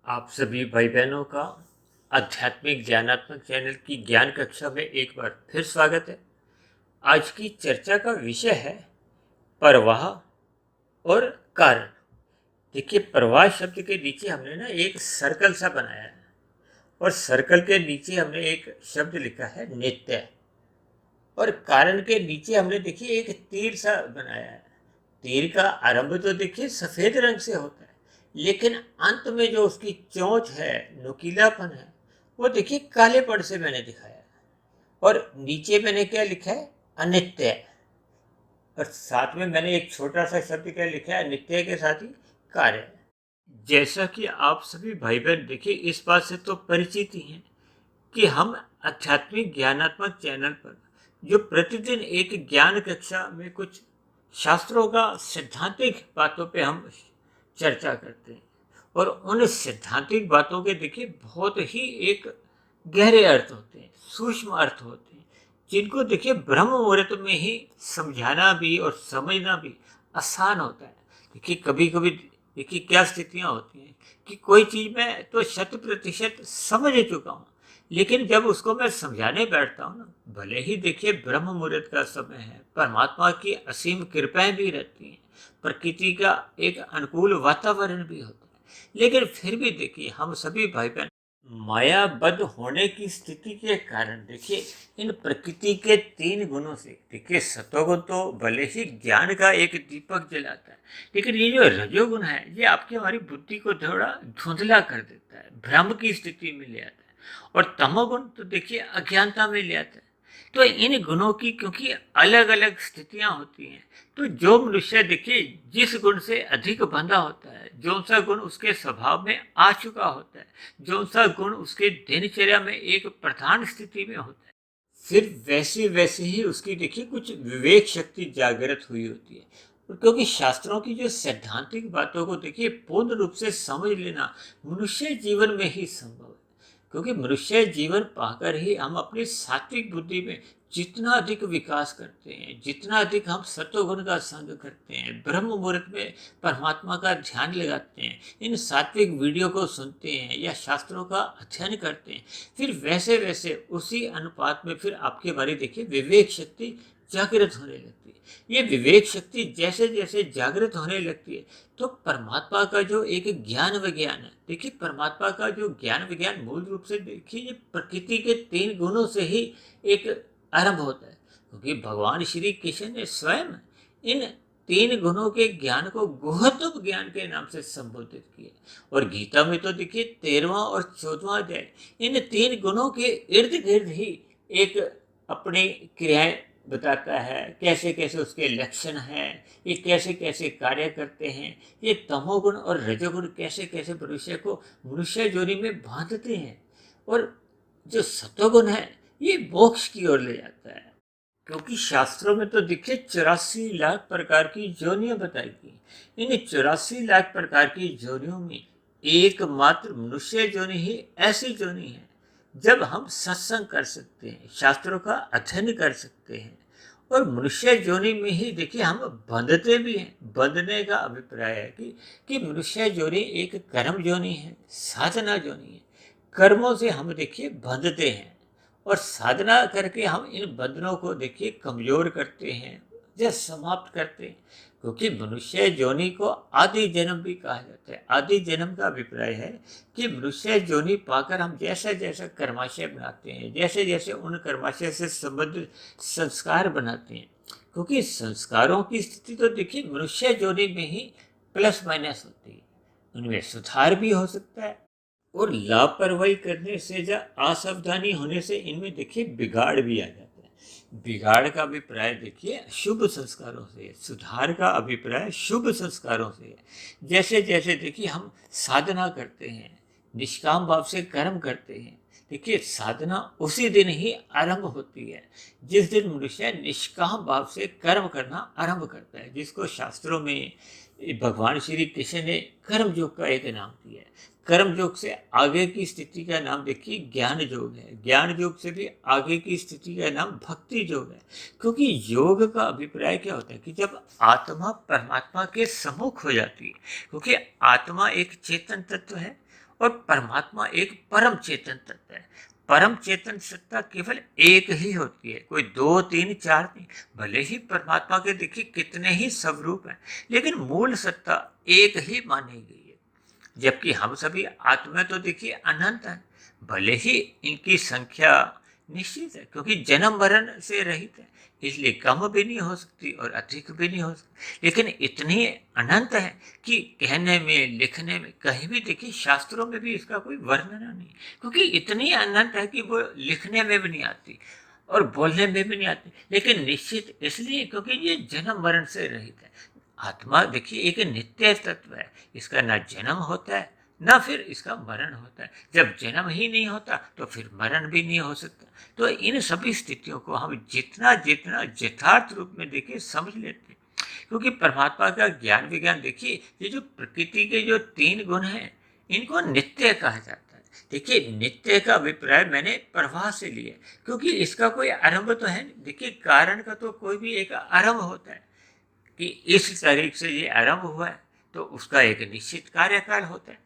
आप सभी भाई बहनों का आध्यात्मिक ज्ञानात्मक चैनल की ज्ञान कक्षा में एक बार फिर स्वागत है। आज की चर्चा का विषय है प्रवाह और कारण। देखिए, प्रवाह शब्द के नीचे हमने ना एक सर्कल सा बनाया है और सर्कल के नीचे हमने एक शब्द लिखा है नित्य, और कारण के नीचे हमने देखिए एक तीर सा बनाया है। तीर का आरंभ तो देखिए सफेद रंग से होता है, लेकिन अंत में जो उसकी चोंच है, नुकीलापन है, वो देखिए काले पड़ से मैंने दिखाया है। और नीचे मैंने क्या लिखा है? अनित्य। और साथ में मैंने एक छोटा सा शब्द क्या लिखा है? नित्य के साथ ही कार्य। जैसा कि आप सभी भाई बहन देखिए इस बात से तो परिचित ही हैं कि हम आध्यात्मिक ज्ञानात्मक चैनल पर जो प्रतिदिन एक ज्ञान कक्षा में कुछ शास्त्रों का सैद्धांतिक बातों पे हम चर्चा करते हैं, और उन सैद्धांतिक बातों के देखिए बहुत ही एक गहरे अर्थ होते हैं, सूक्ष्म अर्थ होते हैं, जिनको देखिए ब्रह्म मुहूर्त में ही समझाना भी और समझना भी आसान होता है। देखिए कभी कभी देखिए क्या स्थितियां होती हैं कि कोई चीज़ मैं तो 100% समझ चुका हूँ, लेकिन जब उसको मैं समझाने बैठता हूँ ना, भले ही देखिए ब्रह्म मुहूर्त का समय है, परमात्मा की असीम कृपाएं भी रहती हैं, प्रकृति का एक अनुकूल वातावरण भी होता है, लेकिन फिर भी देखिए हम सभी भाई बहन मायाबद्ध होने की स्थिति के कारण देखिए इन प्रकृति के 3 गुणों से देखिए सतोगुण तो भले ही ज्ञान का एक दीपक जलाता है, लेकिन ये जो रजोगुण है ये आपकी हमारी बुद्धि को थोड़ा धुंधला कर देता है, भ्रम की स्थिति में ले आता है। और तमोगुण तो देखिए अज्ञानता में ले आता है। तो इन गुणों की क्योंकि अलग अलग स्थितियां होती हैं, तो जो मनुष्य देखिए जिस गुण से अधिक बंधा होता है, जो सा गुण उसके स्वभाव में आ चुका होता है, जो सा गुण उसके दिनचर्या में एक प्रधान स्थिति में होता है, फिर वैसे वैसे ही उसकी देखिए कुछ विवेक शक्ति जागृत हुई होती है। और क्योंकि शास्त्रों की जो सैद्धांतिक बातों को देखिए पूर्ण रूप से समझ लेना मनुष्य जीवन में ही संभव है, क्योंकि मनुष्य जीवन पाकर ही हम अपनी सात्विक बुद्धि में जितना अधिक विकास करते हैं, जितना अधिक हम सत्वगुण का संग करते हैं, ब्रह्म मुहूर्त में परमात्मा का ध्यान लगाते हैं, इन सात्विक वीडियो को सुनते हैं या शास्त्रों का अध्ययन करते हैं, फिर वैसे वैसे उसी अनुपात में फिर आपके बारे देखिए विवेक शक्ति जागृत होने लगती है। ये विवेक शक्ति जैसे जैसे जागृत होने लगती है, तो परमात्मा का जो एक ज्ञान विज्ञान है, देखिए परमात्मा का जो ज्ञान विज्ञान मूल रूप से देखिए ये प्रकृति के 3 गुणों से ही एक आरंभ होता है, क्योंकि भगवान श्री कृष्ण ने स्वयं इन 3 गुणों के ज्ञान को गुहत्व ज्ञान के नाम से संबोधित किया। और गीता में तो देखिए 13वां और 14वां अध्याय इन 3 गुणों के इर्द गिर्द ही एक अपनी क्रियाएं बताता है, कैसे कैसे उसके लक्षण हैं, ये कैसे कैसे कार्य करते हैं, ये तमोगुण और रजोगुण कैसे कैसे मनुष्य जोनी में बांधते हैं, और जो सतोगुण है ये मोक्ष की ओर ले जाता है। क्योंकि शास्त्रों में तो देखिए 84 लाख प्रकार की जोनियां बताई गई। इन 84 लाख प्रकार की जोनियों में एकमात्र मनुष्य जोनि ही ऐसी जोनि है जब हम सत्संग कर सकते हैं, शास्त्रों का अध्ययन कर सकते हैं, और मनुष्य जोनि में ही देखिए हम बंधते भी हैं। बंधने का अभिप्राय है कि मनुष्य जोनि एक कर्म जोनि है, साधना जोनि है। कर्मों से हम देखिए बंधते हैं, और साधना करके हम इन बंधनों को देखिए कमजोर करते हैं या समाप्त करते हैं। क्योंकि मनुष्य जोनि को आदि जन्म भी कहा जाता है। आदि जन्म का अभिप्राय है कि मनुष्य जोनि पाकर हम जैसा जैसा कर्माशय बनाते हैं, जैसे जैसे उन कर्माशय से संबंधित संस्कार बनाते हैं, क्योंकि संस्कारों की स्थिति तो देखिए मनुष्य जोनि में ही प्लस माइनस होती है, उनमें सुधार भी हो सकता है, और लापरवाही करने से या असावधानी होने से इनमें देखिए बिगाड़ भी आ जाता है। बिगाड़ का अभिप्राय देखिए शुभ संस्कारों से है, सुधार का अभिप्राय शुभ संस्कारों से है। जैसे जैसे देखिए हम साधना करते हैं, निष्काम भाव से कर्म करते हैं, देखिए साधना उसी दिन ही आरंभ होती है जिस दिन मनुष्य निष्काम भाव से कर्म करना आरंभ करता है, जिसको शास्त्रों में भगवान श्री कृष्ण ने कर्म योग का एक नाम दिया है। कर्म योग से आगे की स्थिति का नाम देखिए ज्ञान योग है। ज्ञान योग से भी आगे की स्थिति का नाम भक्ति योग है। क्योंकि योग का अभिप्राय क्या होता है कि जब आत्मा परमात्मा के सम्मुख हो जाती है, क्योंकि आत्मा एक चेतन तत्व है और परमात्मा एक परम चेतन तत्व है। परम चेतन सत्ता केवल एक ही होती है, कोई दो तीन चार नहीं। भले ही परमात्मा के देखिए कितने ही स्वरूप हैं, लेकिन मूल सत्ता एक ही मानी गई है। जबकि हम सभी आत्मा तो देखिए अनंत है। भले ही इनकी संख्या निश्चित है, क्योंकि जन्म मरण से रहित है, इसलिए कम भी नहीं हो सकती और अधिक भी नहीं हो सकती। लेकिन इतनी अनंत है कि कहने में लिखने में कहीं भी देखिए, शास्त्रों में भी इसका कोई वर्णन नहीं, क्योंकि इतनी अनंत है कि वो लिखने में भी नहीं आती और बोलने में भी नहीं आती। लेकिन निश्चित इसलिए क्योंकि ये जन्म मरण से रहित है। आत्मा देखिए एक नित्य तत्व है, इसका ना जन्म होता है ना फिर इसका मरण होता है। जब जन्म ही नहीं होता तो फिर मरण भी नहीं हो सकता। तो इन सभी स्थितियों को हम जितना जितना यथार्थ रूप में देखिए समझ लेते हैं, क्योंकि परमात्मा का ज्ञान विज्ञान देखिए, ये जो प्रकृति के जो तीन गुण हैं इनको नित्य कहा जाता है। देखिए नित्य का अभिप्राय मैंने प्रवाह से लिया, क्योंकि इसका कोई आरंभ तो है नहीं। देखिए कारण का तो कोई भी एक आरंभ होता है कि इस तारीख से ये आरंभ हुआ है, तो उसका एक निश्चित कार्यकाल होता है।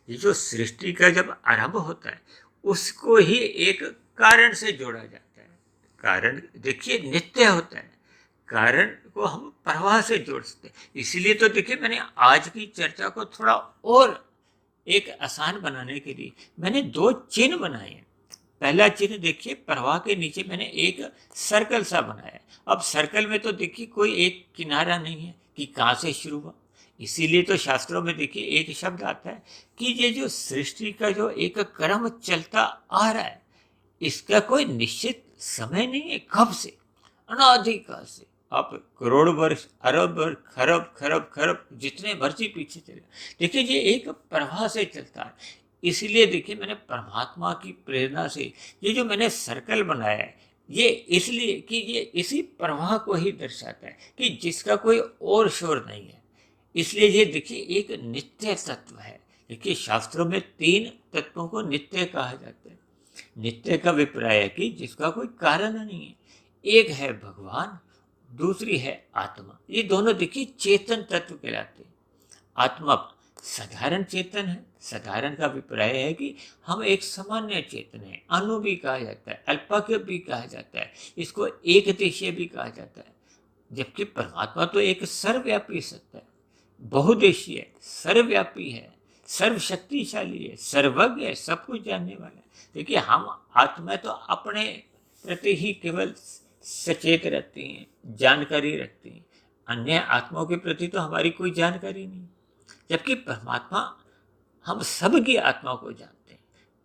ये जो सृष्टि का जब आरंभ होता है उसको ही एक कारण से जोड़ा जाता है। कारण देखिए नित्य होता है, कारण को हम प्रवाह से जोड़ सकते हैं। इसीलिए तो देखिए मैंने आज की चर्चा को थोड़ा और एक आसान बनाने के लिए मैंने दो चिन्ह बनाए हैं। पहला चिन्ह देखिए, प्रवाह के नीचे मैंने एक सर्कल सा बनाया। अब सर्कल में तो देखिए कोई एक किनारा नहीं है कि कहाँ से शुरू हुआ। इसीलिए तो शास्त्रों में देखिए एक शब्द आता है कि ये जो सृष्टि का जो एक क्रम चलता आ रहा है, इसका कोई निश्चित समय नहीं है। कब से, अनादिकाल से, आप करोड़ वर्ष, अरब वर्ष, खरब खरब खरब जितने मर्जी पीछे चले, देखिए ये एक प्रवाह से चलता है। इसलिए देखिए मैंने परमात्मा की प्रेरणा से ये जो मैंने सर्कल बनाया है, ये इसलिए कि ये इसी प्रवाह को ही दर्शाता है कि जिसका कोई और शोर नहीं है। इसलिए ये देखिए एक नित्य तत्व है। देखिए शास्त्रों में तीन तत्वों को नित्य कहा जाता है। नित्य का अभिप्राय है कि जिसका कोई कारण नहीं है। एक है भगवान, दूसरी है आत्मा। ये दोनों देखिए चेतन तत्व कहलाते हैं। आत्मा साधारण चेतन है। साधारण का अभिप्राय है कि हम एक सामान्य चेतन है। अणु भी कहा जाता है, अल्पाक्य भी कहा जाता है, इसको एक देशीय भी कहा जाता है। जबकि परमात्मा तो एक सर्वव्यापी सत्ता है, बहुदेशीय है, सर्वव्यापी है, सर्वशक्तिशाली है, सर्वज्ञ है, सब कुछ जानने वाला है। देखिए हम आत्मा तो अपने प्रति ही केवल सचेत रहती हैं, जानकारी रखती हैं। अन्य आत्माओं के प्रति तो हमारी कोई जानकारी नहीं। जबकि परमात्मा हम सब की आत्मा को जानते हैं।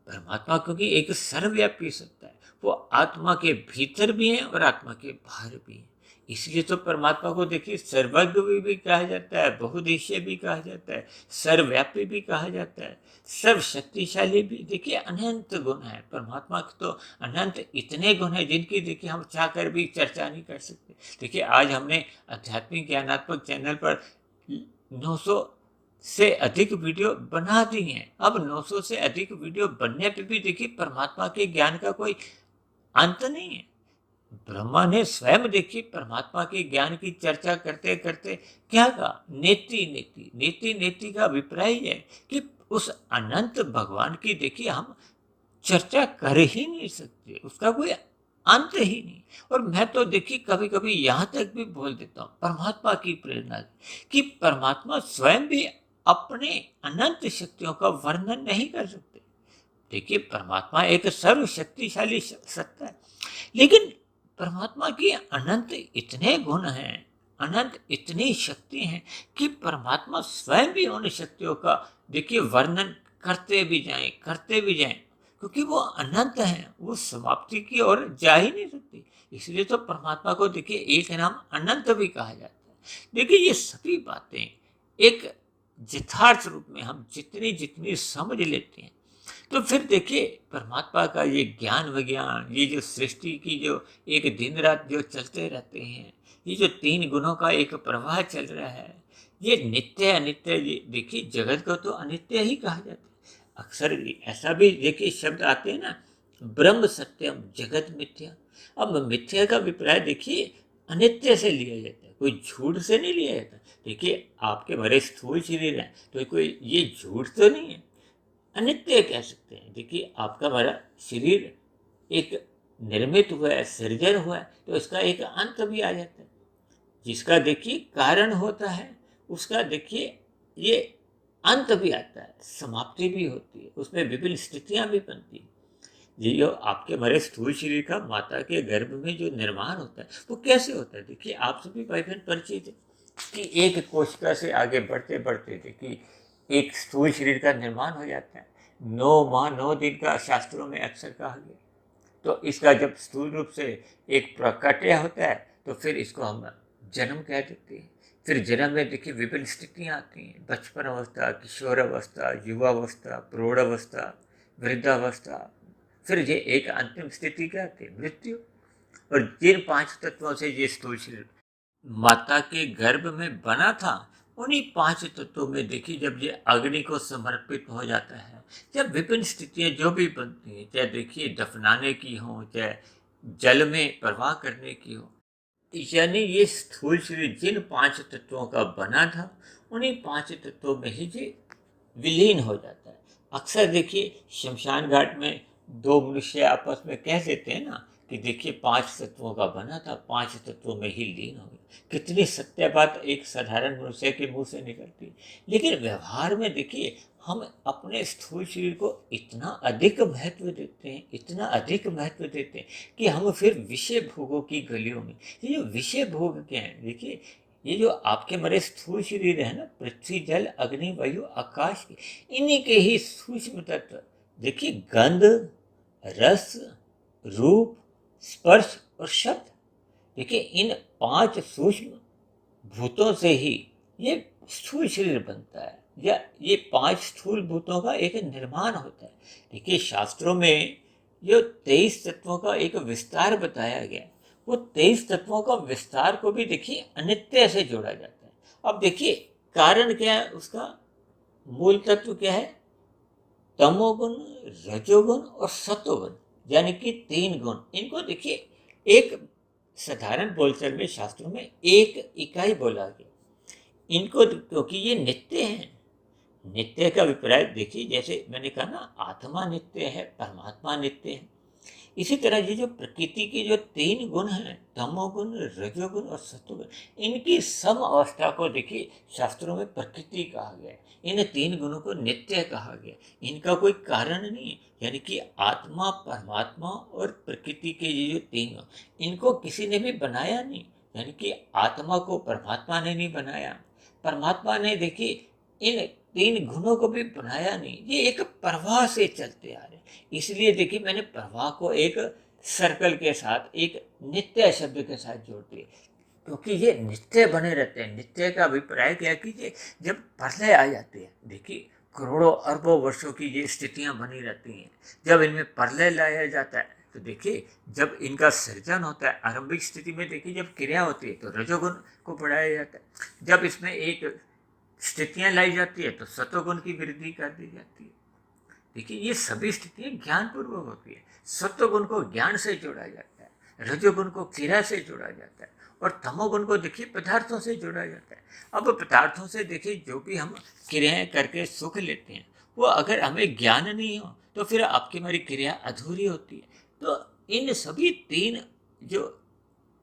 परमात्मा क्योंकि एक सर्वव्यापी सत्ता है, वो आत्मा के भीतर भी है और आत्मा के बाहर भी है। इसलिए तो परमात्मा को देखिए सर्वज्ञ भी कहा जाता है, बहुदेशीय भी कहा जाता है, सर्वव्यापी भी कहा जाता है, सर्वशक्तिशाली भी। देखिए अनंत गुण है परमात्मा के, तो अनंत इतने गुण हैं जिनकी देखिए हम चाहकर भी चर्चा नहीं कर सकते। देखिए आज हमने आध्यात्मिक ज्ञानात्मक चैनल पर 900 से अधिक वीडियो बना दी हैं। अब 900 से अधिक वीडियो बनने पे भी देखिए परमात्मा के ज्ञान का कोई अंत नहीं है। ब्रह्मा ने स्वयं देखिए परमात्मा के ज्ञान की चर्चा करते करते क्या कहा, नेति नेति। नेति नेति का अभिप्राय है कि उस अनंत भगवान की देखिए हम चर्चा कर ही नहीं सकते, उसका कोई अंत ही नहीं। और मैं तो देखिए कभी कभी यहाँ तक भी बोल देता हूँ परमात्मा की प्रेरणा कि परमात्मा स्वयं भी अपने अनंत शक्तियों का वर्णन नहीं कर सकते। देखिए परमात्मा एक सर्वशक्तिशाली सत्ता है, लेकिन परमात्मा की अनंत इतने गुण हैं, अनंत इतनी शक्ति हैं कि परमात्मा स्वयं भी उन शक्तियों का देखिए वर्णन करते भी जाएं, क्योंकि वो अनंत हैं, वो समाप्ति की ओर जा ही नहीं सकती। इसलिए तो परमात्मा को देखिए एक नाम अनंत भी कहा जाता है। देखिए ये सभी बातें एक यथार्थ रूप में हम जितनी जितनी समझ लेते हैं, तो फिर देखिए परमात्मा का ये ज्ञान विज्ञान, ये जो सृष्टि की जो एक दिन रात जो चलते रहते हैं, ये जो तीन गुणों का एक प्रवाह चल रहा है, ये नित्य अनित्य, देखिए जगत को तो अनित्य ही कहा जाता है। अक्सर ऐसा भी देखिए शब्द आते हैं ना, ब्रह्म सत्यम जगत मिथ्या। अब मिथ्या का अभिप्राय देखिए अनित्य से लिया जाता है, कोई झूठ से नहीं लिया जाता। देखिए आपके भरे स्थूल शरीर है तो कोई ये झूठ तो नहीं है, अनित्य कह सकते हैं। देखिए आपका हमारा शरीर एक निर्मित हुआ है, सृजन हुआ है, तो इसका एक अंत भी आ जाता है। जिसका देखिए कारण होता है, उसका देखिए ये अंत भी आता है, समाप्ति भी होती है, उसमें विभिन्न स्थितियां भी बनती हैं। ये जो आपके हमारे स्थूल शरीर का माता के गर्भ में जो निर्माण होता है, वो कैसे होता है? देखिए आप सभी भाई बहन परिचित है कि एक कोशिका से आगे बढ़ते बढ़ते देखिए एक स्थूल शरीर का निर्माण हो जाता है। 9 माह 9 दिन का शास्त्रों में अक्सर कहा गया। तो इसका जब स्थूल रूप से एक प्रकट्य होता है, तो फिर इसको हम जन्म कह देते हैं। फिर जन्म में देखिए विभिन्न स्थितियाँ आती हैं, बचपन अवस्था, किशोर अवस्था, युवावस्था, प्रौढ़ अवस्था, वृद्धावस्था, फिर ये एक अंतिम स्थिति क्या आती है, मृत्यु। और जिन 5 तत्वों से ये स्थूल शरीर माता के गर्भ में बना था, उन्हीं 5 तत्वों में देखिए जब ये अग्नि को समर्पित हो जाता है, जब विभिन्न स्थितियां जो भी बनती हैं, चाहे देखिए दफनाने की हो, चाहे जल में प्रवाह करने की हो, यानी ये स्थूल शरीर जिन 5 तत्वों का बना था, उन्हीं 5 तत्वों में ही ये विलीन हो जाता है। अक्सर देखिए शमशान घाट में दो मनुष्य आपस में कह देते हैं ना कि देखिए 5 तत्वों का बना था, 5 तत्वों में ही लीन हो गया। कितनी सत्य बात एक साधारण मनुष्य के मुंह से निकलती है। लेकिन व्यवहार में देखिए हम अपने स्थूल शरीर को इतना अधिक महत्व देते हैं, इतना अधिक महत्व देते हैं कि हम फिर विषय भोगों की गलियों में, ये जो विषय भोग क्या है, देखिए ये जो आपके हमारे स्थूल शरीर है ना, पृथ्वी जल अग्नि वायु आकाश के, इन्हीं के ही सूक्ष्म तत्व देखिए गंध रस रूप स्पर्श और शब्द, देखिए इन 5 सूक्ष्म भूतों से ही ये स्थूल शरीर बनता है, या ये 5 स्थूल भूतों का एक निर्माण होता है। देखिए शास्त्रों में जो 23 तत्वों का एक विस्तार बताया गया, वो 23 तत्वों का विस्तार को भी देखिए अनित्य से जोड़ा जाता है। अब देखिए कारण क्या है, उसका मूल तत्व क्या है, तमोगुण रजोगुण और सत्वगुण, यानी कि 3 गुण। इनको देखिए एक साधारण बोलचाल में शास्त्रों में एक इकाई बोला गया इनको, क्योंकि ये नित्य हैं। नित्य का अभिप्राय देखिए, जैसे मैंने कहा ना, आत्मा नित्य है, परमात्मा नित्य है। इसी तरह ये जो प्रकृति के जो 3 गुण हैं, तमोगुण रजोगुण और सत्वगुण, इनकी सम अवस्था को देखिए शास्त्रों में प्रकृति कहा गया है। इन 3 गुणों को नित्य कहा गया, इनका कोई कारण नहीं है। यानी कि आत्मा परमात्मा और प्रकृति के ये जो 3 गुण, इनको किसी ने भी बनाया नहीं। यानी कि आत्मा को परमात्मा ने नहीं बनाया, परमात्मा ने देखिए इन 3 गुणों को भी बनाया नहीं। ये एक प्रवाह से चलते आ रहे। इसलिए देखिए मैंने प्रवाह को एक सर्कल के साथ, एक नित्य शब्द के साथ जोड़ दिया, क्योंकि ये नित्य बने रहते हैं। नित्य का अभिप्राय क्या कीजिए, जब प्रलय आ जाती है, देखिए करोड़ों अरबों वर्षों की ये स्थितियां बनी रहती हैं। जब इनमें प्रलय लाया जाता है, तो देखिए जब इनका सृजन होता है, आरंभिक स्थिति में देखिए जब क्रिया होती है तो रजोगुण को बढ़ाया जाता है। जब इसमें एक स्थितियां लाई जाती है तो सत्वगुण की वृद्धि कर दी जाती है। देखिए ये सभी स्थितियां ज्ञानपूर्वक होती है। सत्वगुण को ज्ञान से जोड़ा जाता है, रजोगुण को क्रिया से जोड़ा जाता है, और तमोगुण को देखिए पदार्थों से जोड़ा जाता है। अब पदार्थों से देखिए जो भी हम क्रियाएं करके सुख लेते हैं, वो अगर हमें ज्ञान नहीं हो तो फिर आपकी हमारी क्रिया अधूरी होती है। तो इन सभी 3 जो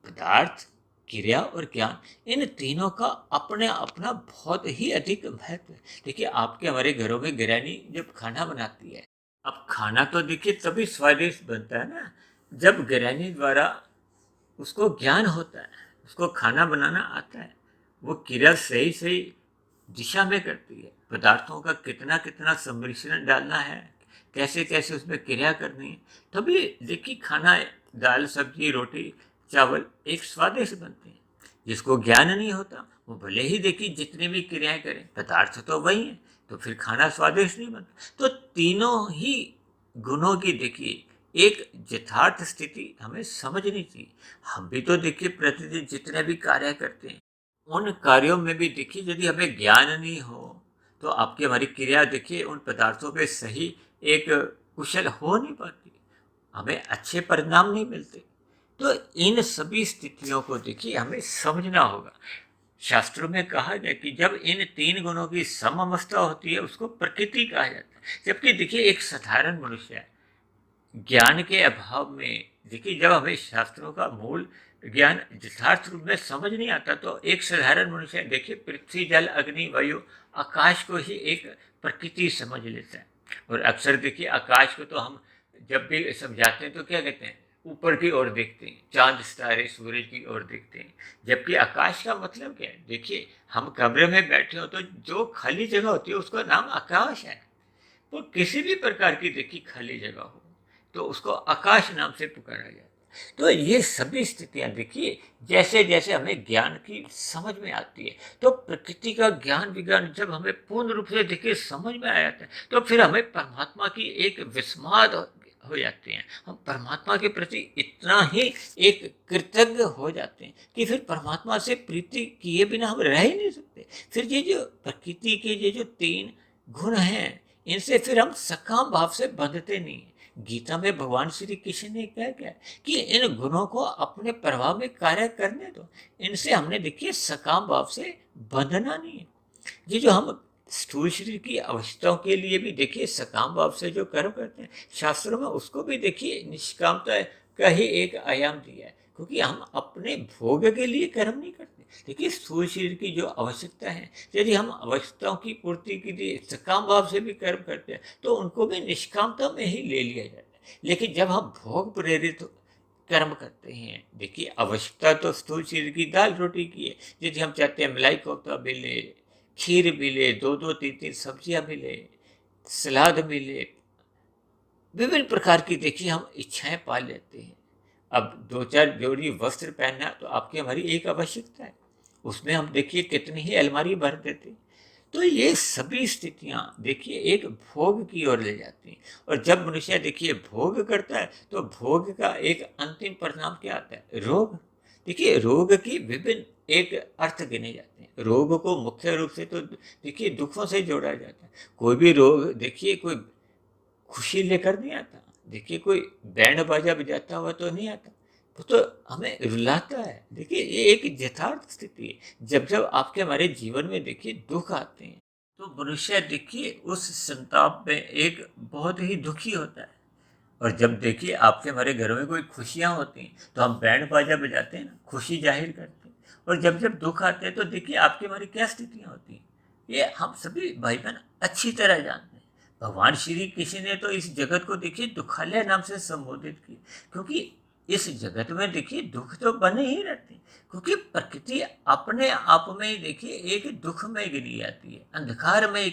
पदार्थ, क्रिया और ज्ञान, इन तीनों का अपने अपना बहुत ही अधिक महत्व है। देखिए आपके हमारे घरों में गृहिणी जब खाना बनाती है, अब खाना तो देखिए तभी स्वादिष्ट बनता है ना, जब गृहिणी द्वारा उसको ज्ञान होता है, उसको खाना बनाना आता है, वो क्रिया सही सही दिशा में करती है। पदार्थों का कितना कितना सम्मिश्रण डालना है, कैसे कैसे उसमें क्रिया करनी है, तभी देखिए खाना, दाल सब्जी रोटी चावल एक स्वादिष्ट बनते हैं। जिसको ज्ञान नहीं होता वो भले ही देखिए जितनी भी क्रियाएं करें, पदार्थ तो वही है, तो फिर खाना स्वादिष्ट नहीं बनता। तो तीनों ही गुणों की देखिए एक यथार्थ स्थिति हमें समझनी चाहिए। हम भी तो देखिए प्रतिदिन जितने भी कार्य करते हैं, उन कार्यों में भी देखिए यदि हमें ज्ञान नहीं हो तो आपकी हमारी क्रिया देखिए उन पदार्थों पे सही एक कुशल हो नहीं पाती, हमें अच्छे परिणाम नहीं मिलते। तो इन सभी स्थितियों को देखिए हमें समझना होगा। शास्त्रों में कहा गया कि जब इन 3 गुणों की सम अवस्था होती है उसको प्रकृति कहा जाता है। जबकि देखिए एक साधारण मनुष्य है, ज्ञान के अभाव में देखिए जब हमें शास्त्रों का मूल ज्ञान यथार्थ रूप में समझ नहीं आता तो एक साधारण मनुष्य देखिए पृथ्वी जल अग्नि वायु आकाश को ही एक प्रकृति समझ लेता है। और अक्सर देखिए आकाश को तो हम जब भी समझाते हैं तो क्या कहते हैं, ऊपर की ओर देखते हैं, चांद सितारे सूरज की ओर देखते हैं। जबकि आकाश का मतलब क्या है, देखिए हम कमरे में बैठे हो तो जो खाली जगह होती है उसका नाम आकाश है। तो किसी भी प्रकार की देखिए खाली जगह हो तो उसको आकाश नाम से पुकारा जाता है। तो ये सभी स्थितियां देखिए जैसे जैसे हमें ज्ञान की समझ में आती है तो प्रकृति का ज्ञान विज्ञान जब हमें पूर्ण रूप से देखिए समझ में आ जाता है तो फिर हमें परमात्मा की एक विस्माद हो जाते हैं। हम परमात्मा के प्रति इतना ही एक कृतज्ञ हो जाते हैं कि फिर परमात्मा से प्रीति किए बिना हम रह ही नहीं सकते। फिर ये जो प्रकृति के ये जो 3 गुण हैं इनसे फिर हम सकाम भाव से बंधते नहीं हैं। गीता में भगवान श्री कृष्ण ने क्या क्या कि इन गुणों को अपने प्रभाव में कार्य करने दो, इनसे हमने देखिए सकाम भाव से बंधना नहीं है। ये जो हम स्थूल शरीर की अवस्थाओं के लिए भी देखिए सकाम भाव से जो कर्म करते हैं शास्त्रों में उसको भी देखिए निष्कामता का ही एक आयाम दिया है, क्योंकि हम अपने भोग के लिए कर्म नहीं करते। देखिए स्थूल शरीर की जो आवश्यकता है यदि हम आवश्यकताओं की पूर्ति के लिए सकाम भाव से भी कर्म करते हैं तो उनको भी निष्कामता में ही ले लिया जाता है। लेकिन जब हम भोग प्रेरित कर्म करते हैं, देखिए आवश्यकता तो स्थूल शरीर की दाल रोटी की है, यदि हम चाहते हैं मलाई कोफ्ता मिले, खीर मिले, 2-2 3-3 सब्जियां मिले, सलाद मिले, विभिन्न प्रकार की देखिए हम इच्छाएं पाल लेते हैं। अब 2-4 जोड़ी वस्त्र पहनना तो आपकी हमारी एक आवश्यकता है, उसमें हम देखिए कितनी ही अलमारी भर देते हैं। तो ये सभी स्थितियां देखिए एक भोग की ओर ले जाती हैं। और जब मनुष्य देखिए भोग करता है तो भोग का एक अंतिम परिणाम क्या आता है, रोग। देखिए रोग की विभिन्न एक अर्थ गिने जाते हैं। रोग को मुख्य रूप से तो देखिए दुखों से जोड़ा जाता है। कोई भी रोग देखिए कोई खुशी लेकर नहीं आता, देखिए कोई बैंड बाजा बजाता हुआ तो नहीं आता, वो तो हमें रुलाता है। देखिए ये एक यथार्थ स्थिति है। जब जब आपके हमारे जीवन में देखिए दुख आते हैं तो मनुष्य देखिए उस संताप में एक बहुत ही दुखी होता है। और जब देखिए आपके हमारे घरों में कोई खुशियाँ होती हैं तो हम बैंड बाजा बजाते हैं ना, खुशी जाहिर करते हैं। और जब जब दुख आते हैं तो देखिए आपकी हमारी क्या स्थितियाँ होती हैं, ये हम सभी भाई बहन अच्छी तरह जानते हैं। भगवान श्री कृष्ण ने तो इस जगत को देखिए दुखालय नाम से संबोधित किया, क्योंकि इस जगत में देखिए दुख तो बने ही रहते हैं, क्योंकि प्रकृति अपने आप में ही देखिए एक दुख में गिनी जाती है, अंधकार में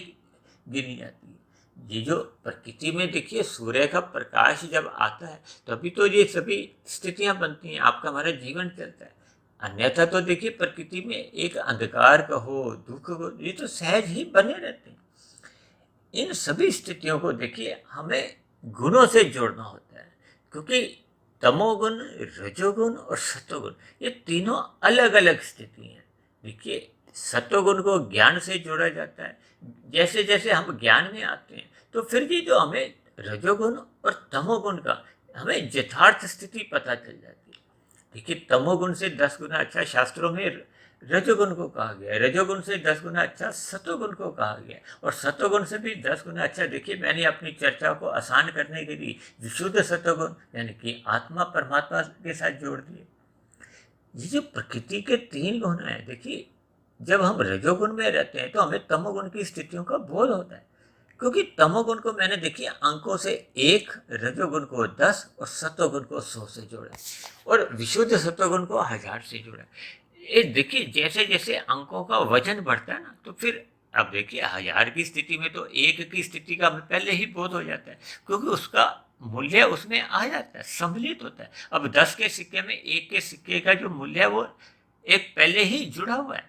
गिनी जाती है। ये जो प्रकृति में देखिए सूर्य का प्रकाश जब आता है तभी तो ये सभी स्थितियां बनती हैं, आपका हमारा जीवन चलता है। अन्यथा तो देखिए प्रकृति में एक अंधकार का हो, दुख हो, ये तो सहज ही बने रहते हैं। इन सभी स्थितियों को देखिए हमें गुणों से जोड़ना होता है, क्योंकि तमोगुण, रजोगुण और सतोगुण ये तीनों अलग अलग स्थिति हैं। देखिए सतोगुण को ज्ञान से जोड़ा जाता है। जैसे जैसे हम ज्ञान में आते हैं तो फिर ये जो हमें रजोगुण और तमोगुण का हमें यथार्थ स्थिति पता चल जाती है। देखिए तमोगुण से 10 गुना अच्छा शास्त्रों में रजोगुण को कहा गया है, रजोगुण से 10 गुना अच्छा सतोगुण को कहा गया है, और सतोगुण से भी 10 गुना अच्छा देखिए मैंने अपनी चर्चा को आसान करने के लिए विशुद्ध सतोगुण यानी कि आत्मा परमात्मा के साथ जोड़ दिए। ये जो प्रकृति के 3 गुण हैं, देखिए जब हम रजोगुण में रहते हैं तो हमें तमोगुण की स्थितियों का बोध होता है, क्योंकि तमोगुण को मैंने देखिए अंकों से 1, रजोगुण को 10 और सतोगुण को 100 से जोड़ा, और विशुद्ध सतोगुण को 1000 से जोड़ा। ये देखिए जैसे जैसे अंकों का वजन बढ़ता है ना तो फिर अब देखिए 1000 की स्थिति में तो 1 की स्थिति का हमें पहले ही बोध हो जाता है, क्योंकि उसका मूल्य उसमें आ जाता है, सम्मिलित होता है। अब 10 के सिक्के में 1 के सिक्के का जो मूल्य है वो एक पहले ही जुड़ा हुआ है।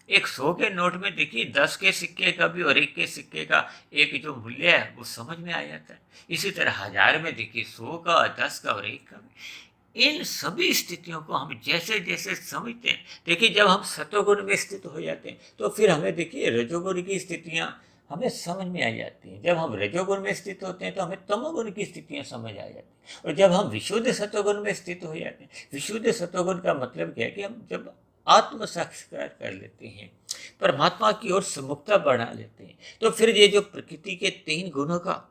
एक 100 के नोट में देखिए 10 के सिक्के का भी और 1 के सिक्के का एक जो मूल्य है वो समझ में आ जाता है। इसी तरह 1000 में देखिए 100 का, 10 का और 1 का भी। इन सभी स्थितियों को हम जैसे जैसे समझते हैं, देखिए जब हम सतोगुण में स्थित हो जाते हैं तो फिर हमें देखिए रजोगुण की स्थितियाँ हमें समझ में आ जाती हैं। जब हम रजोगुण में स्थित होते हैं तो हमें तमोगुण की स्थितियाँ समझ आ जाती हैं। और जब हम विशुद्ध सतोगुण में स्थित हो जाते हैं, विशुद्ध सतोगुण का मतलब क्या है कि हम जब आत्म साक्षात्कार कर लेते हैं, परमात्मा की ओर सम्मुखता बढ़ा लेते हैं, तो फिर ये जो प्रकृति के 3 गुणों का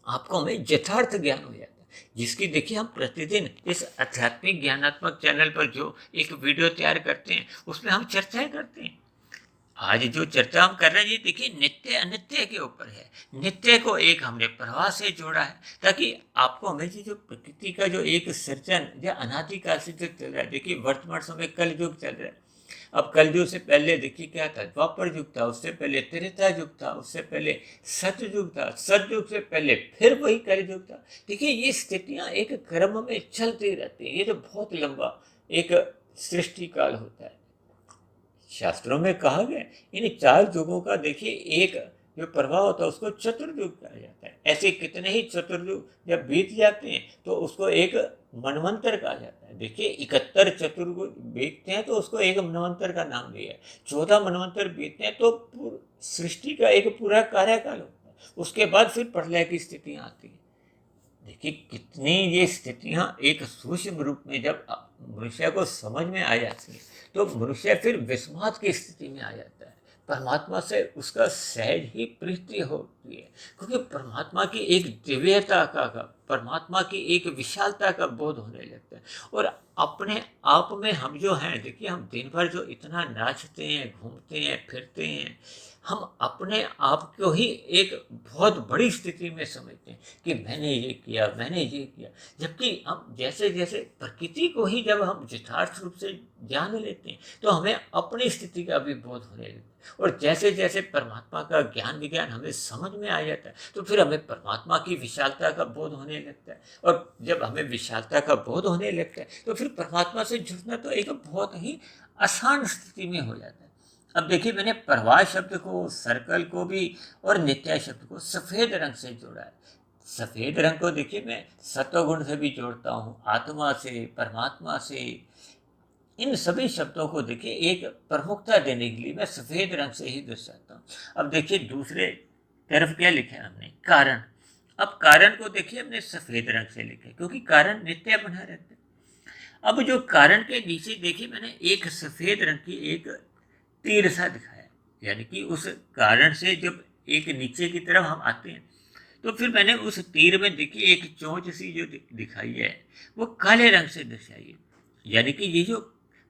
आपको हमें यथार्थ ज्ञान हो जाता है, जिसकी देखिए हम प्रतिदिन इस आध्यात्मिक ज्ञानात्मक चैनल पर जो एक वीडियो तैयार करते हैं उसमें हम चर्चाएं करते हैं। आज जो चर्चा हम कर रहे हैं ये देखिए नित्य अनित्य के ऊपर है। नित्य को एक हमने प्रवाह से जोड़ा है ताकि आपको हमेशा जो प्रकृति का जो एक सृजन या अनादिकाल से जो चल रहा है, देखिए वर्तमान समय कल युग चल रहा है। अब कलयुग से पहले देखिए क्या था, द्वापर युग था, उससे पहले त्रेता युग था, उससे पहले सतयुग था, सतयुग से पहले फिर वही कलयुग था। देखिए ये स्थितियां एक क्रम में चलती रहती हैं। ये तो बहुत लंबा एक सृष्टि काल होता है। शास्त्रों में कहा गया इन 4 युगों का देखिए एक जो प्रभाव होता है उसको चतुर्युग कहा जाता है। ऐसे कितने ही चतुर्युग जब बीत जाते हैं तो उसको एक मनवंतर कहा जाता है। देखिए 71 चतुर्युग बीतते हैं तो उसको एक मनवंतर का नाम दिया है। 14 मनवंतर बीतते हैं तो सृष्टि का एक पूरा कार्यकाल होता है। उसके बाद फिर प्रलय की स्थितियां आती हैं। देखिए कितनी ये स्थितियां एक सूक्ष्म रूप में जब मनुष्य को समझ में आ जाती है तो मनुष्य फिर विस्मात की स्थिति में आ जाता है। परमात्मा से उसका सहज ही प्रीति होती है, क्योंकि परमात्मा की एक दिव्यता का परमात्मा की एक विशालता का बोध होने लगता है। और अपने आप में हम जो हैं, देखिए हम दिन भर जो इतना नाचते हैं, घूमते हैं, फिरते हैं, हम अपने आप को ही एक बहुत बड़ी स्थिति में समझते हैं कि मैंने ये किया, मैंने ये किया। जबकि हम जैसे जैसे प्रकृति को ही जब हम यथार्थ रूप से जान लेते हैं तो हमें अपनी स्थिति का भी बोध होने लगता है। और जैसे जैसे परमात्मा का ज्ञान विज्ञान हमें समझ में आ जाता है तो फिर हमें परमात्मा की विशालता का बोध होने लगता है। और जब हमें विशालता का बोध होने लगता है तो फिर परमात्मा से जुड़ना तो एक बहुत ही आसान स्थिति में हो जाता है। अब देखिए मैंने प्रवाह शब्द को, सर्कल को भी और नित्य शब्द को सफ़ेद रंग से जोड़ा है। सफ़ेद रंग को देखिए मैं सत्वगुण से भी जोड़ता हूँ, आत्मा से, परमात्मा से। इन सभी शब्दों को देखिए एक प्रमुखता देने के लिए मैं सफ़ेद रंग से ही दर्शाता हूँ। अब देखिए दूसरे तरफ क्या लिखा है हमने, कारण। अब कारण को देखिए हमने सफ़ेद रंग से लिखा है क्योंकि कारण नित्य बना रहता है। अब जो कारण के नीचे देखिए मैंने एक सफ़ेद रंग की एक तीर सा दिखाया, यानी कि उस कारण से जब एक नीचे की तरफ हम आते हैं तो फिर मैंने उस तीर में देखिए एक चोंच सी जो दिखाई है वो काले रंग से दर्शाई है। यानी कि ये जो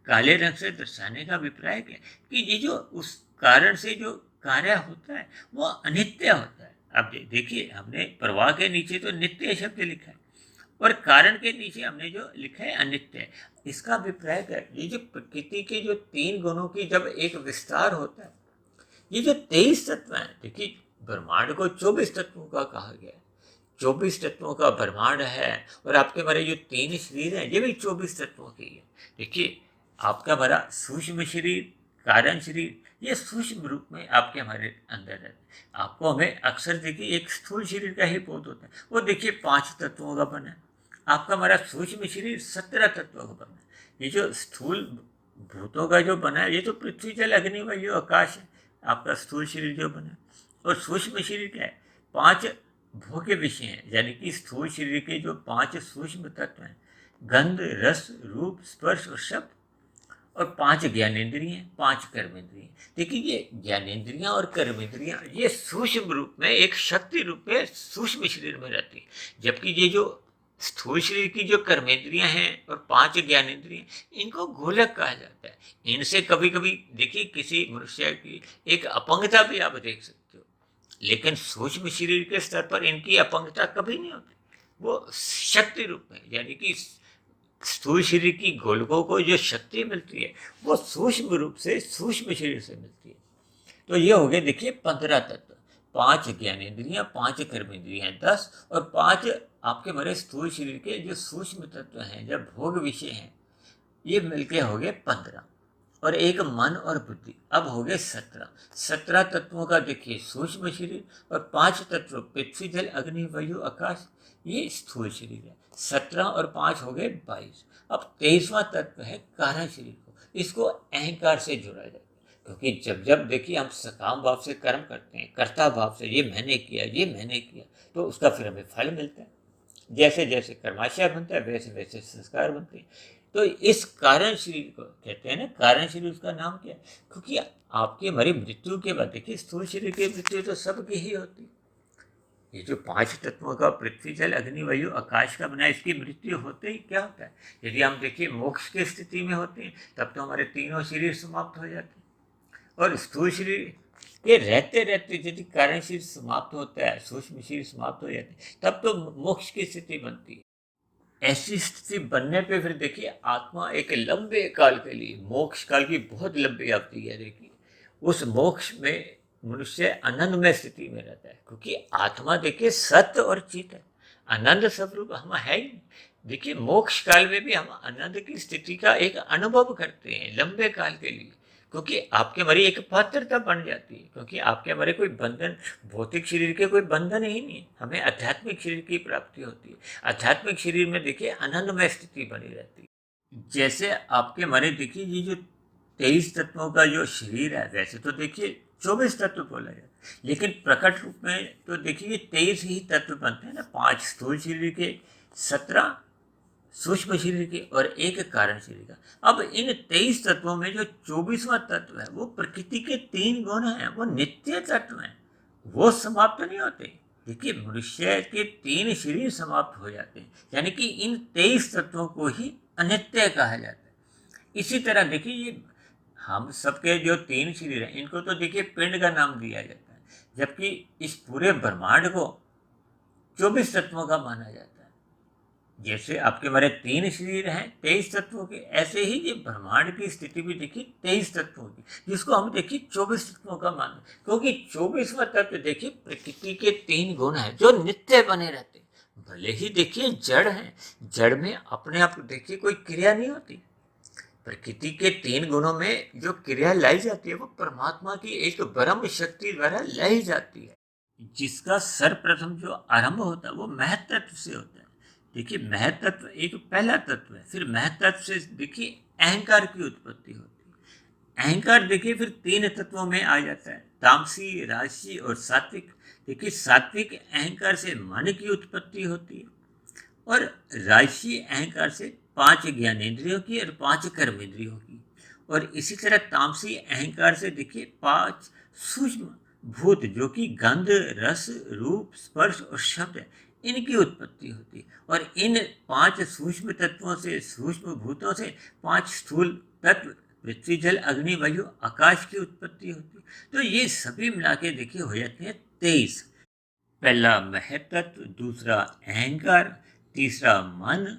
काले रंग से दर्शाने का अभिप्राय क्या है कि ये जो उस कारण से जो कार्य होता है वो अनित्य होता है। अब देखिए हमने प्रवाह के नीचे तो नित्य शब्द लिखा है और कारण के नीचे हमने जो लिखा है अनित्य। इसका अभिप्राय क्या है, ये जो प्रकृति के जो 3 गुणों की जब एक विस्तार होता है, ये जो 23 तत्व हैं, देखिए ब्रह्मांड को 24 तत्वों का कहा गया है। 24 तत्वों का ब्रह्मांड है और आपके हमारे जो 3 शरीर हैं ये भी 24 तत्वों के है। देखिए आपका हमारा सूक्ष्म शरीर, कारण शरीर, ये सूक्ष्म रूप में आपके हमारे अंदर है। आपको हमें अक्सर देखिए एक स्थूल शरीर का ही बोध होता है, वो देखिए 5 तत्वों का बना है। आपका हमारा सूक्ष्म शरीर 17 तत्वों का बना है। ये जो स्थूल भूतों का जो बना है ये तो पृथ्वी, जल, अग्नि, वायु, आकाश है। आपका स्थूल शरीर जो बना है और सूक्ष्म शरीर क्या है, 5 भोग्य विषय हैं। यानी कि स्थूल शरीर के जो 5 सूक्ष्म तत्व हैं, गंध, रस, रूप, स्पर्श और शब्द, और 5 ज्ञानेंद्रियां, 5 कर्मेंद्रियां। देखिए ये ज्ञानेंद्रियां और कर्मेंद्रियां ये सूक्ष्म रूप में एक शक्ति रूप में सूक्ष्म शरीर में रहती है। जबकि ये जो स्थूल शरीर की जो कर्मेंद्रियां हैं और 5 ज्ञानेंद्रियां, इनको गोलक कहा जाता है। इनसे कभी कभी देखिए किसी मनुष्य की एक अपंगता भी आप देख सकते हो, लेकिन सूक्ष्म शरीर के स्तर पर इनकी अपंगता कभी नहीं होती। वो शक्ति रूप में, यानी कि स्थूल शरीर की गोलकों को जो शक्ति मिलती है वो सूक्ष्म रूप से सूक्ष्म शरीर से मिलती है। तो ये हो गए देखिए 15 तत्व, 5 ज्ञानेंद्रियां, 5 कर्मेंद्रियां 10 और 5 आपके हमारे स्थूल शरीर के जो सूक्ष्म तत्व हैं, जब भोग विषय हैं, ये मिलके हो गए 15 और एक मन और बुद्धि, अब हो गए 17। 17 तत्वों का देखिए सूक्ष्म शरीर और 5 तत्व पृथ्वी, जल, अग्नि, वायु, आकाश, ये स्थूल शरीर है। 17 और 5 हो गए 22। अब 23वां तत्व है कारण शरीर को, इसको अहंकार से जोड़ा जाए, क्योंकि जब जब देखिए हम सकाम भाव से कर्म करते हैं, कर्ता भाव से ये मैंने किया, ये मैंने किया, तो उसका फिर हमें फल मिलता है। जैसे जैसे कर्माशय बनता है वैसे वैसे संस्कार बनते हैं। तो इस कारण शरीर को कहते हैं ना, कारण शरीर उसका नाम क्या है, क्योंकि आपकी हमारी मृत्यु के बाद देखिए स्थूल शरीर की मृत्यु तो सबकी ही होती है। ये जो 5 तत्वों का पृथ्वी जल अग्नि वायु आकाश का बना, इसकी मृत्यु होते ही क्या होता है, यदि हम देखिए मोक्ष की स्थिति में होते हैं तब तो हमारे तीनों शरीर समाप्त हो जाते हैं। और स्थूल शरीर के रहते रहते यदि कारण शरीर समाप्त होता है, सूक्ष्म शरीर समाप्त हो जाते हैं, तब तो मोक्ष की स्थिति बनती है। ऐसी स्थिति बनने पे फिर देखिए आत्मा एक लंबे काल के लिए, मोक्ष काल की बहुत लंबी अवधि है, देखिए उस मोक्ष में मनुष्य आनंदमय स्थिति में रहता है, क्योंकि आत्मा देखिए सत्य और चित है, आनंद स्वरूप हम है ही। देखिए मोक्ष काल में भी हम आनंद की स्थिति का एक अनुभव करते हैं लंबे काल के लिए, क्योंकि आपके हमारी एक पात्रता बन जाती है, क्योंकि आपके हमारे कोई बंधन, भौतिक शरीर के कोई बंधन ही नहीं है, हमें आध्यात्मिक शरीर की प्राप्ति होती है। आध्यात्मिक शरीर में देखिए आनंदमय स्थिति बनी रहती है। जैसे आपके हमारे देखिए ये जो 23 तत्वों का जो शरीर है, वैसे तो देखिए 24 तत्व बोला जाए, लेकिन प्रकट रूप में तो देखिए 23 ही तत्व बनते हैं ना, 5 स्थूल शरीर के, 17 सूक्ष्म शरीर के और एक कारण शरीर का। अब इन 23 तत्वों में जो 24वां तत्व है वो प्रकृति के 3 गुण हैं, वो नित्य तत्व हैं, वो समाप्त नहीं होते। देखिए मनुष्य के 3 शरीर समाप्त हो जाते हैं, यानी कि इन 23 तत्वों को ही अनित्य कहा जाता है। इसी तरह देखिए ये हम सबके जो 3 शरीर हैं, इनको तो देखिए पिंड का नाम दिया जाता है, जबकि इस पूरे ब्रह्मांड को 24 तत्वों का माना जाता है। जैसे आपके हमारे 3 शरीर हैं 23 तत्वों के, ऐसे ही ये ब्रह्मांड की स्थिति भी देखिए 23 तत्वों की, जिसको हम देखिए 24 तत्वों का मान, क्योंकि 24वां तत्व देखिए प्रकृति के 3 गुण हैं जो नित्य बने रहते हैं। भले ही देखिए जड़ है, जड़ में अपने आप देखिए कोई क्रिया नहीं होती, प्रकृति के 3 गुणों में जो क्रिया लाई जाती है वो परमात्मा की एक ब्रह्म शक्ति द्वारा लाई जाती है, जिसका सर्वप्रथम जो आरंभ होता है वो महत्त्व से होता है। देखिए महत्त्व एक पहला तत्व है, फिर महत्त्व से देखिए अहंकार की उत्पत्ति होती है। अहंकार देखिए फिर 3 तत्वों में आ जाता है, तामसी, राजसी और सात्विक। देखिए सात्विक अहंकार से मन की उत्पत्ति होती है, और राजसी अहंकार से 5 ज्ञानेंद्रियों की और 5 कर्मेंद्रियों की, और इसी तरह तामसी अहंकार से देखिए 5 सूक्ष्म भूत जो कि गंध, रस, रूप, स्पर्श और शब्द है, इनकी उत्पत्ति होती है। और इन 5 सूक्ष्म तत्वों से, सूक्ष्म भूतों से 5 स्थूल तत्व पृथ्वी जल अग्नि वायु आकाश की उत्पत्ति होती है। तो ये सभी मिला के देखिए हो जाते हैं 23। पहला महत्त्व, दूसरा अहंकार, तीसरा मन,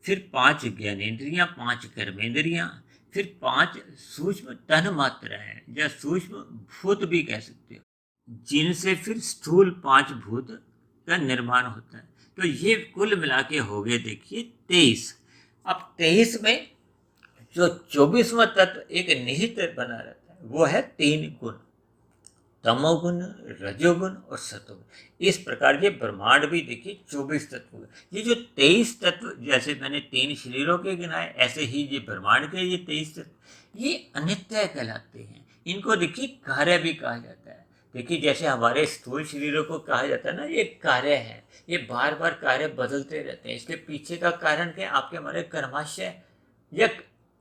फिर 5 ज्ञानेंद्रियां, 5 कर्मेंद्रियां, फिर 5 सूक्ष्म तन मात्राएं या सूक्ष्म भूत भी कह सकते हो, जिनसे फिर स्थूल 5 भूत का निर्माण होता है। तो ये कुल मिला के हो गए देखिए 23। अब 23 में जो 24वां तत्व एक निहित बना रहता है वो है 3 गुण, तमोगुण, रजोगुण और सतोगुण। इस प्रकार ये ब्रह्मांड भी देखिए 24 तत्व। ये जो 23 तत्व, जैसे मैंने 3 शरीरों के गिनाए, ऐसे ही ये ब्रह्मांड के ये 23 तत्व ये अनित्य कहलाते हैं। इनको देखिए कार्य भी कहा जाता है। देखिए जैसे हमारे स्थूल शरीरों को कहा जाता है ना, ये कार्य है, ये बार बार कार्य बदलते रहते हैं। इसके पीछे का कारण क्या, आपके हमारे कर्माशय या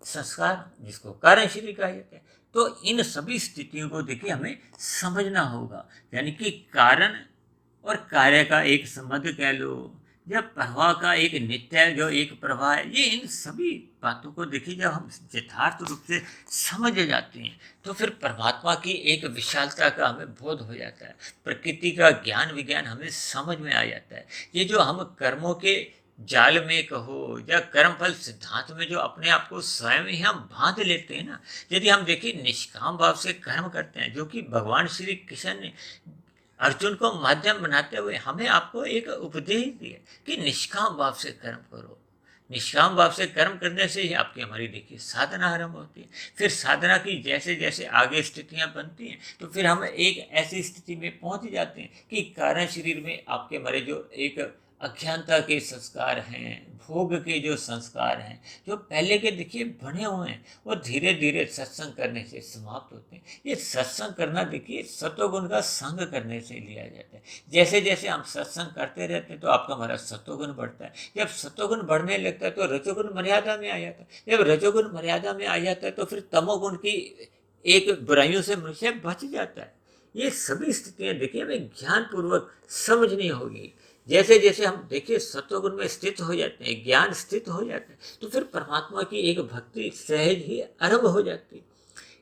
संस्कार, जिसको कारण शरीर कहा जाता है। तो इन सभी स्थितियों को देखिए हमें समझना होगा, यानी कि कारण और कार्य का एक संबंध कह लो, या प्रवाह का एक नित्य जो एक प्रवाह है, ये इन सभी बातों को देखिए जब हम यथार्थ रूप से समझ जाते हैं तो फिर परमात्मा की एक विशालता का हमें बोध हो जाता है, प्रकृति का ज्ञान विज्ञान हमें समझ में आ जाता है। ये जो हम कर्मों के जाल में कहो या कर्मफल सिद्धांत में जो अपने आप को स्वयं ही हम बांध लेते हैं ना, यदि हम देखिए निष्काम भाव से कर्म करते हैं, जो कि भगवान श्री कृष्ण ने अर्जुन को माध्यम बनाते हुए हमें आपको एक उपदेश दिया कि निष्काम भाव से कर्म करो। निष्काम भाव से कर्म करने से ही आपकी हमारी देखिए साधना आरंभ होती है। फिर साधना की जैसे जैसे आगे स्थितियां बनती हैं तो फिर हम एक ऐसी स्थिति में पहुंच जाते हैं कि कारण शरीर में आपके हमारे जो एक अज्ञानता के संस्कार हैं, भोग के जो संस्कार हैं, जो पहले के देखिए बने हुए हैं, वो धीरे धीरे सत्संग करने से समाप्त होते हैं। ये सत्संग करना देखिए सत्वगुण का संग करने से लिया जाता है। जैसे जैसे हम सत्संग करते रहते हैं तो आपका हमारा सत्वगुण बढ़ता है। जब सत्वगुण बढ़ने लगता है तो रजोगुण मर्यादा में आ जाता है। जब रजोगुण मर्यादा में आ जाता है तो फिर तमोगुण की एक बुराइयों से मनुष्य बच जाता है। ये सभी स्थितियां देखिए हमें ज्ञान पूर्वक समझनी होगी। जैसे जैसे हम देखिए सत्वगुण में स्थित हो जाते हैं, ज्ञान स्थित हो जाता है, तो फिर परमात्मा की एक भक्ति सहज ही आरंभ हो जाती है।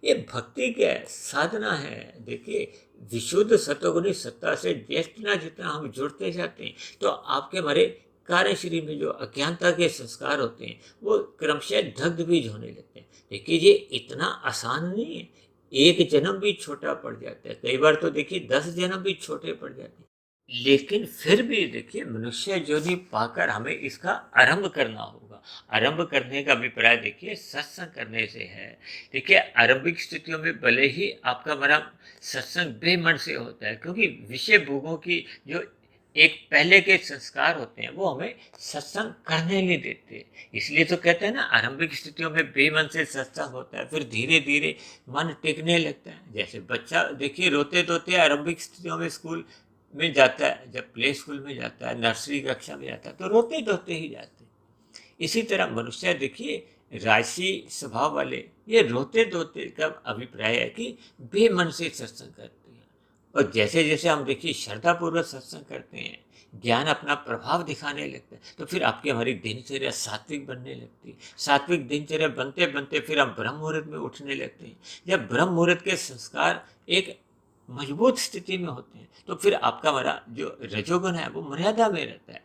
ये भक्ति क्या है? साधना है। देखिए विशुद्ध सत्वगुणी सत्ता से जितना जितना हम जुड़ते जाते हैं तो आपके हमारे कार्य शरीर में जो अज्ञानता के संस्कार होते हैं वो क्रमशः दग्ध बीज होने लगते हैं। देखिए ये इतना आसान नहीं है। एक जन्म भी छोटा पड़ जाता है, कई बार तो देखिए 10 जन्म भी छोटे पड़ जाते हैं, लेकिन फिर भी देखिए मनुष्य योनि पाकर हमें इसका आरंभ करना होगा। आरंभ करने का अभिप्राय देखिए सत्संग करने से है। देखिए आरंभिक स्थितियों में भले ही आपका हमारा सत्संग बेमन से होता है, क्योंकि विषय भोगों की जो एक पहले के संस्कार होते हैं वो हमें सत्संग करने नहीं देते। इसलिए तो कहते हैं ना, आरंभिक स्थितियों में बेमन से सत्संग होता है, फिर धीरे धीरे मन टिकने लगता है। जैसे बच्चा देखिए रोते धोते आरंभिक स्थितियों में स्कूल में जाता है, जब प्ले स्कूल में जाता है, नर्सरी कक्षा में जाता है तो रोते धोते ही जाते हैं। इसी तरह मनुष्य देखिए राशि स्वभाव वाले ये रोते धोते का अभिप्राय है कि बेमन से सत्संग करते हैं। और जैसे जैसे हम देखिए श्रद्धापूर्वक सत्संग करते हैं, ज्ञान अपना प्रभाव दिखाने लगता है, तो फिर आपकी हमारी दिनचर्या सात्विक बनने लगती है। सात्विक दिनचर्या बनते बनते फिर हम ब्रह्म मुहूर्त में उठने लगते हैं। जब ब्रह्म मुहूर्त के संस्कार एक मजबूत स्थिति में होते हैं तो फिर आपका हमारा जो रजोगुण है वो मर्यादा में रहता है,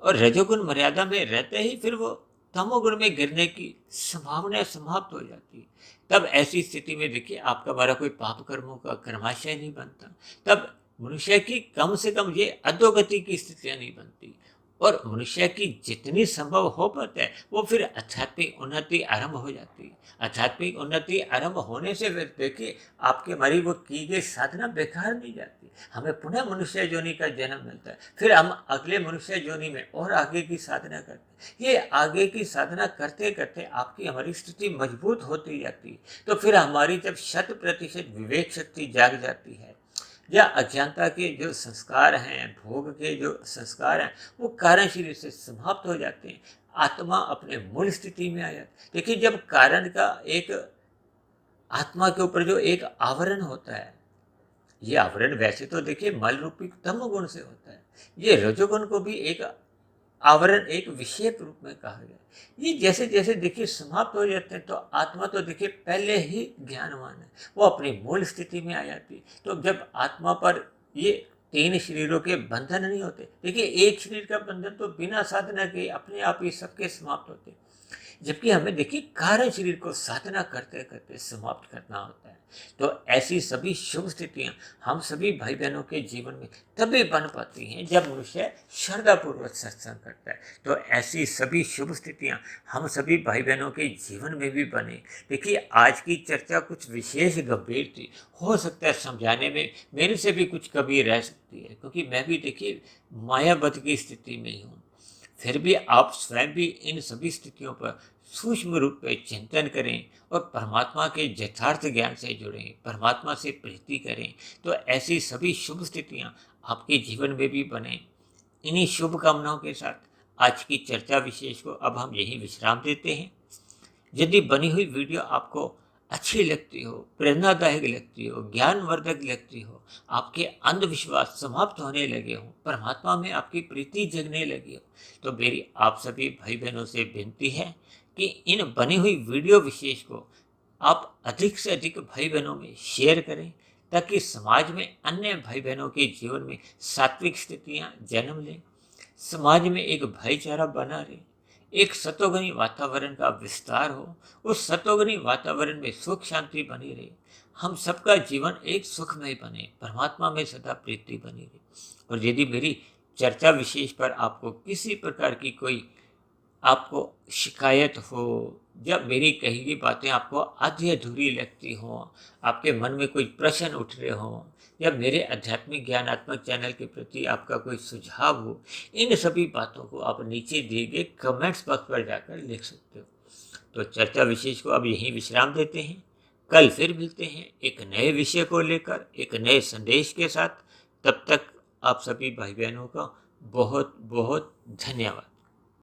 और रजोगुण मर्यादा में रहते ही फिर वो तमोगुण में गिरने की संभावना समाप्त हो जाती है। तब ऐसी स्थिति में देखिए आपका हमारा कोई पाप कर्मों का कर्माशय नहीं बनता। तब मनुष्य की कम से कम ये अधोगति की स्थितियां नहीं बनती, और मनुष्य की जितनी संभव हो पाता है वो फिर आध्यात्मिक उन्नति आरंभ हो जाती है। आध्यात्मिक उन्नति आरंभ होने से फिर देखिए आपके हमारी वो की गई साधना बेकार नहीं जाती। हमें पुनः मनुष्य योनि का जन्म मिलता है, फिर हम अगले मनुष्य योनि में और आगे की साधना करते हैं। ये आगे की साधना करते करते आपकी हमारी स्थिति मजबूत होती जाती है। तो फिर हमारी जब 100% विवेक शक्ति जाग जाती है, या अज्ञानता के जो संस्कार हैं, भोग के जो संस्कार हैं, वो कारण शरीर से समाप्त हो जाते हैं। आत्मा अपने मूल स्थिति में आ जाती है। देखिए जब कारण का एक आत्मा के ऊपर जो एक आवरण होता है, ये आवरण वैसे तो देखिए मल रूपी तमोगुण से होता है, ये रजोगुण को भी एक आवरण एक विशेष रूप में कहा गया। ये जैसे जैसे देखिए समाप्त हो जाते हैं तो आत्मा तो देखिए पहले ही ज्ञानवान है, वो अपनी मूल स्थिति में आ जाती है। तो जब आत्मा पर ये 3 शरीरों के बंधन नहीं होते, देखिए एक शरीर का बंधन तो बिना साधना के अपने आप ही सबके समाप्त होते हैं। जबकि हमें देखिए कारण शरीर को साधना करते करते समाप्त करना होता है। तो ऐसी सभी शुभ स्थितियां हम सभी भाई बहनों के जीवन में तभी बन पाती हैं जब मनुष्य श्रद्धापूर्वक सत्संग करता है। तो ऐसी सभी शुभ स्थितियां हम सभी भाई बहनों के जीवन में भी बने। देखिए आज की चर्चा कुछ विशेष गंभीर थी, हो सकता है समझाने में मेरे से भी कुछ कमी रह सकती है, क्योंकि मैं भी देखिए मायावत की स्थिति में ही हूँ। फिर भी आप स्वयं भी इन सभी स्थितियों पर सूक्ष्म रूप में चिंतन करें और परमात्मा के यथार्थ ज्ञान से जुड़ें, परमात्मा से प्रीति करें, तो ऐसी सभी शुभ स्थितियां आपके जीवन में भी बने। इन्हीं शुभ कामनाओं के साथ आज की चर्चा विशेष को अब हम यही विश्राम देते हैं। यदि बनी हुई वीडियो आपको अच्छी लगती हो, प्रेरणादायक लगती हो, ज्ञानवर्धक लगती हो, आपके अंधविश्वास समाप्त होने लगे हो, परमात्मा में आपकी प्रीति जगने लगी हो, तो मेरी आप सभी भाई बहनों से विनती है कि इन बनी हुई वीडियो विशेष को आप अधिक से अधिक भाई बहनों में शेयर करें, ताकि समाज में अन्य भाई बहनों के जीवन में सात्विक स्थितियां जन्म लें, समाज में एक भाईचारा बना रहे, एक सतोगुणी वातावरण का विस्तार हो, उस सतोगुणी वातावरण में सुख शांति बनी रहे, हम सबका जीवन एक सुखमय बने, परमात्मा में सदा प्रीति बनी रहे। और यदि मेरी चर्चा विशेष पर आपको किसी प्रकार की कोई आपको शिकायत हो, जब मेरी कही गई बातें आपको आधी अधूरी लगती हों, आपके मन में कोई प्रश्न उठ रहे हों, या मेरे आध्यात्मिक ज्ञानात्मक चैनल के प्रति आपका कोई सुझाव हो, इन सभी बातों को आप नीचे दिए गए कमेंट्स बॉक्स पर जाकर लिख सकते हो। तो चर्चा विशेष को अब यहीं विश्राम देते हैं। कल फिर मिलते हैं एक नए विषय को लेकर, एक नए संदेश के साथ। तब तक आप सभी भाई बहनों का बहुत बहुत धन्यवाद।